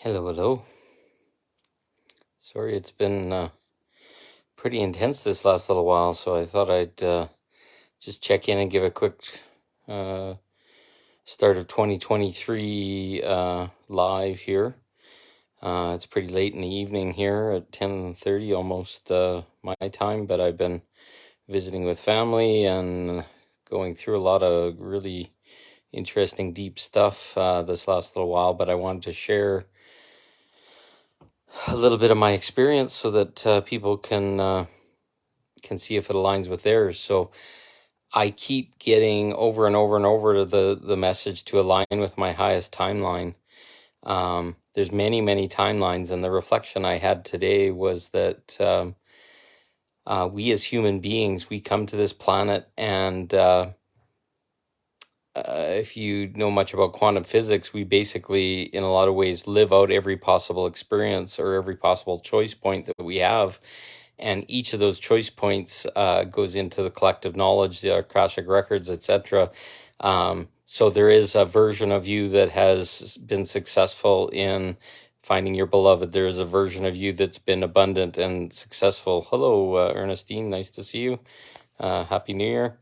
Hello, hello. Sorry, it's been pretty intense this last little while, so I thought I'd just check in and give a quick uh, start of 2023 live here. It's pretty late in the evening here at 10:30, almost my time, but I've been visiting with family and going through a lot of really interesting, deep stuff this last little while, but I wanted to share a little bit of my experience so that people can see if it aligns with theirs. So I keep getting over and over and over the message to align with my highest timeline. There's many timelines, and the reflection I had today was that we as human beings, we come to this planet, and if you know much about quantum physics, we basically, in a lot of ways, live out every possible experience or every possible choice point that we have. And each of those choice points goes into the collective knowledge, the Akashic records, etc. So there is a version of you that has been successful in finding your beloved. There is a version of you that's been abundant and successful. Hello, Ernestine. Nice to see you. Happy New Year.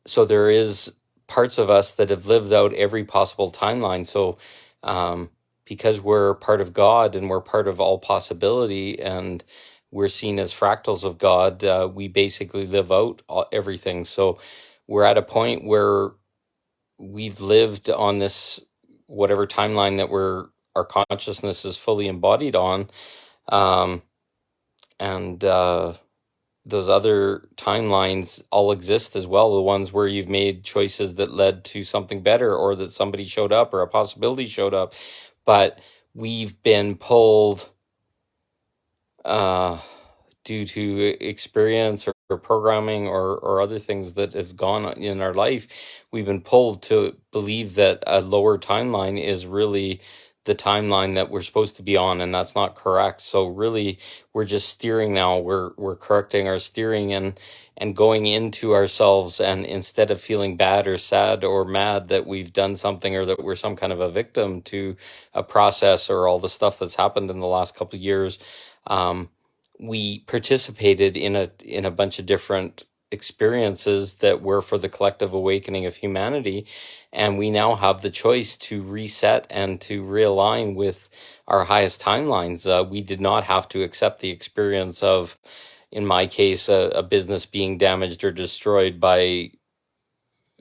So there is parts of us that have lived out every possible timeline. So because we're part of God and we're part of all possibility and we're seen as fractals of God, we basically live out everything. So we're at a point where we've lived on this whatever timeline that our consciousness is fully embodied on, and those other timelines all exist as well, the ones where you've made choices that led to something better, or that somebody showed up or a possibility showed up. But we've been pulled due to experience or programming or other things that have gone on in our life. We've been pulled to believe that a lower timeline is really the timeline that we're supposed to be on, and that's not correct. So really, we're just steering now. We're correcting our steering and going into ourselves, and instead of feeling bad or sad or mad that we've done something or that we're some kind of a victim to a process or all the stuff that's happened in the last couple of years, we participated in a bunch of different experiences that were for the collective awakening of humanity, and we now have the choice to reset and to realign with our highest timelines. We did not have to accept the experience of, in my case, a business being damaged or destroyed by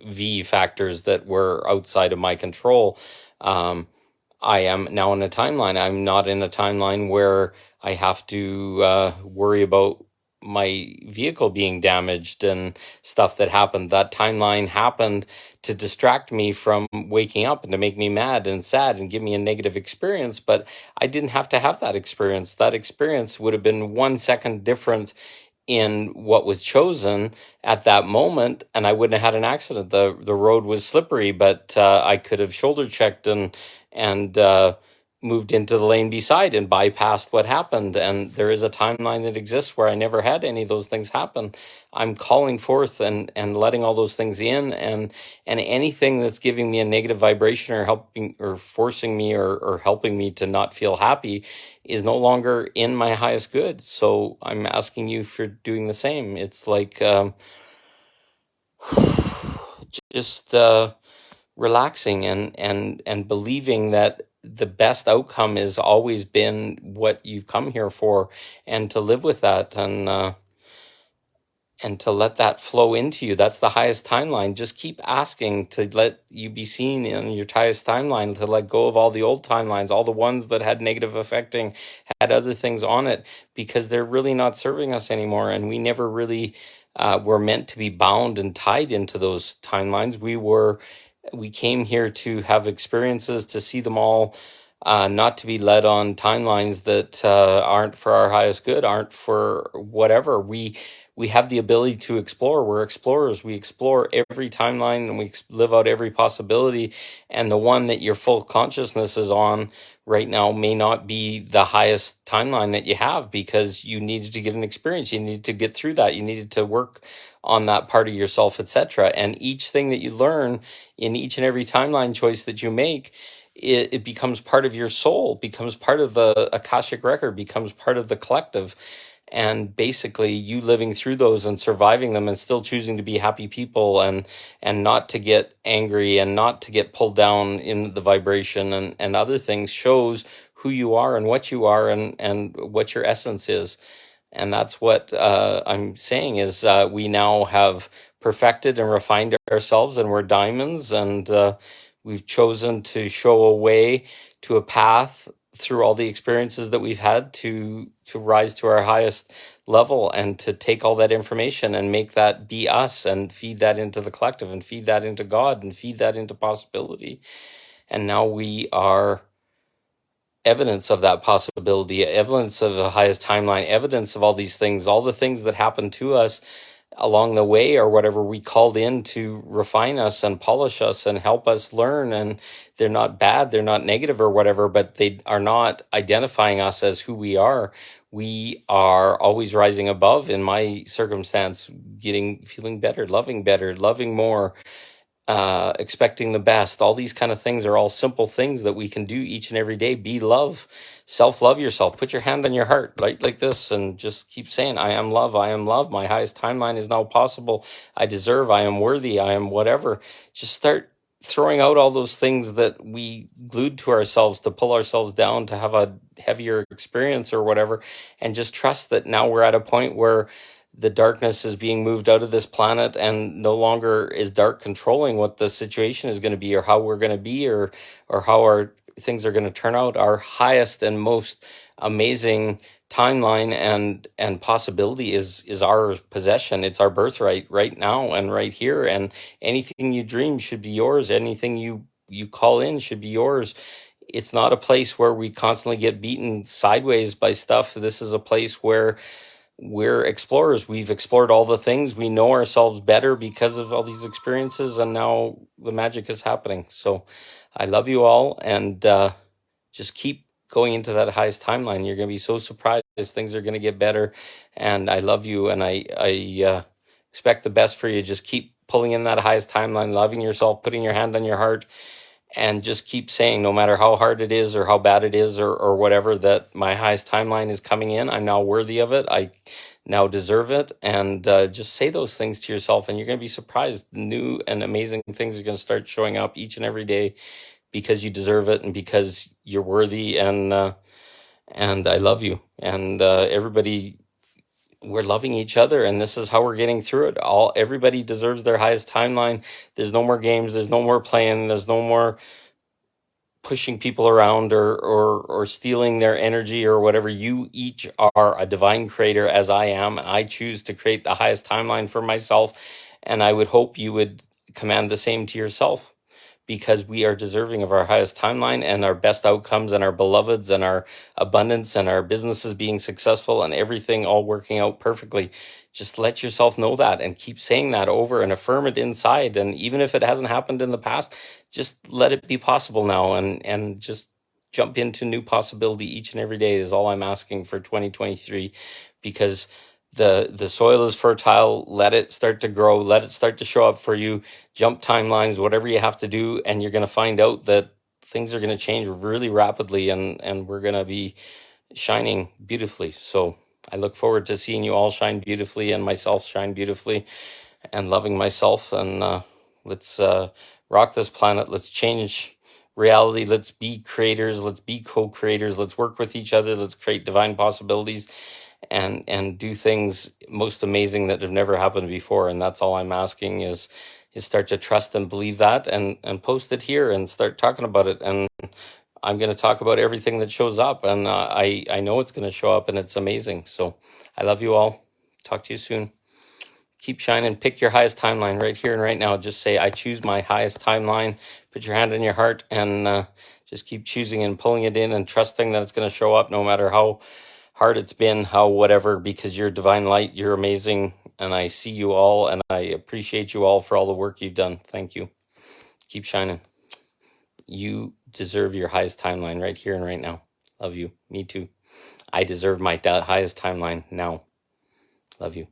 V factors that were outside of my control. I am now in a timeline. I'm not in a timeline where I have to worry about my vehicle being damaged and stuff that happened. That timeline happened to distract me from waking up and to make me mad and sad and give me a negative experience. But I didn't have to have that experience. That experience would have been 1 second different in what was chosen at that moment, and I wouldn't have had an accident. The road was slippery, but I could have shoulder checked and moved into the lane beside and bypassed what happened. And there is a timeline that exists where I never had any of those things happen. I'm calling forth and letting all those things in, and anything that's giving me a negative vibration or helping or forcing me or helping me to not feel happy is no longer in my highest good. So I'm asking you for doing the same. It's like just relaxing and believing that the best outcome has always been what you've come here for, and to live with that and to let that flow into you. That's the highest timeline. Just keep asking to let you be seen in your highest timeline, to let go of all the old timelines, all the ones that had negative affecting, had other things on it, because they're really not serving us anymore. And we never really were meant to be bound and tied into those timelines. We came here to have experiences, to see them all, not to be led on timelines that aren't for our highest good, aren't for whatever. We have the ability to explore. We're explorers. We explore every timeline and we live out every possibility. And the one that your full consciousness is on right now may not be the highest timeline that you have, because you needed to get an experience. You needed to get through that. You needed to work on that part of yourself, etc. And each thing that you learn in each and every timeline choice that you make it becomes part of your soul, becomes part of the Akashic record, becomes part of the collective. And basically you living through those and surviving them and still choosing to be happy people, and not to get angry and not to get pulled down in the vibration and other things, shows who you are and what you are, and what your essence is. And that's what I'm saying is, we now have perfected and refined ourselves, and we're diamonds, and we've chosen to show a way, to a path through all the experiences that we've had to rise to our highest level, and to take all that information and make that be us, and feed that into the collective, and feed that into God, and feed that into possibility. And now we are evidence of that possibility, evidence of the highest timeline, evidence of all these things, all the things that happened to us along the way, or whatever we called in to refine us and polish us and help us learn. And they're not bad, they're not negative or whatever, but they are not identifying us as who we are. We are always rising above, in my circumstance, feeling better, loving more, expecting the best. All these kind of things are all simple things that we can do each and every day. Be love, self-love yourself. Put your hand on your heart like this, and just keep saying, I am love, I am love. My highest timeline is now possible. I deserve, I am worthy, I am whatever. Just start throwing out all those things that we glued to ourselves to pull ourselves down, to have a heavier experience or whatever, and just trust that now we're at a point where the darkness is being moved out of this planet, and no longer is dark controlling what the situation is going to be, or how we're going to be, or how our things are going to turn out. Our highest and most amazing timeline and possibility is our possession. It's our birthright right now and right here. And anything you dream should be yours. Anything you call in should be yours. It's not a place where we constantly get beaten sideways by stuff. This is a place where we're explorers. We've explored all the things. We know ourselves better because of all these experiences, and now the magic is happening. So I love you all, and just keep going into that highest timeline. You're going to be so surprised. Things are going to get better, and I love you, and I expect the best for you. Just keep pulling in that highest timeline, loving yourself, putting your hand on your heart, and just keep saying, no matter how hard it is or how bad it is, or whatever, that my highest timeline is coming in. I'm now worthy of it. I now deserve it. And just say those things to yourself, and you're going to be surprised. New and amazing things are going to start showing up each and every day, because you deserve it, and because you're worthy. And I love you. And everybody, we're loving each other, and this is how we're getting through it. Everybody deserves their highest timeline. There's no more games, there's no more playing, there's no more pushing people around, or stealing their energy or whatever. You each are a divine creator, as I am. I choose to create the highest timeline for myself, and I would hope you would command the same to yourself, because we are deserving of our highest timeline and our best outcomes, and our beloveds, and our abundance, and our businesses being successful, and everything all working out perfectly. Just let yourself know that, and keep saying that over, and affirm it inside. And even if it hasn't happened in the past, just let it be possible now, and just jump into new possibility each and every day is all I'm asking for 2023, because the soil is fertile. Let it start to grow, let it start to show up for you. Jump timelines, whatever you have to do, and you're going to find out that things are going to change really rapidly, and we're going to be shining beautifully. So I look forward to seeing you all shine beautifully, and myself shine beautifully, and loving myself. And let's rock this planet. Let's change reality. Let's be creators. Let's be co-creators. Let's work with each other. Let's create divine possibilities, and do things most amazing that have never happened before. And that's all I'm asking is start to trust and believe that, and post it here, and start talking about it. And I'm going to talk about everything that shows up, and I know it's going to show up, and it's amazing. So I love you all. Talk to you soon. Keep shining. Pick your highest timeline right here and right now. Just say, I choose my highest timeline. Put your hand on your heart, and just keep choosing and pulling it in, and trusting that it's going to show up, no matter how hard it's been, how whatever, because you're divine light, you're amazing, and I see you all, and I appreciate you all for all the work you've done. Thank you. Keep shining. You deserve your highest timeline right here and right now. Love you. Me too. I deserve my highest timeline now. Love you.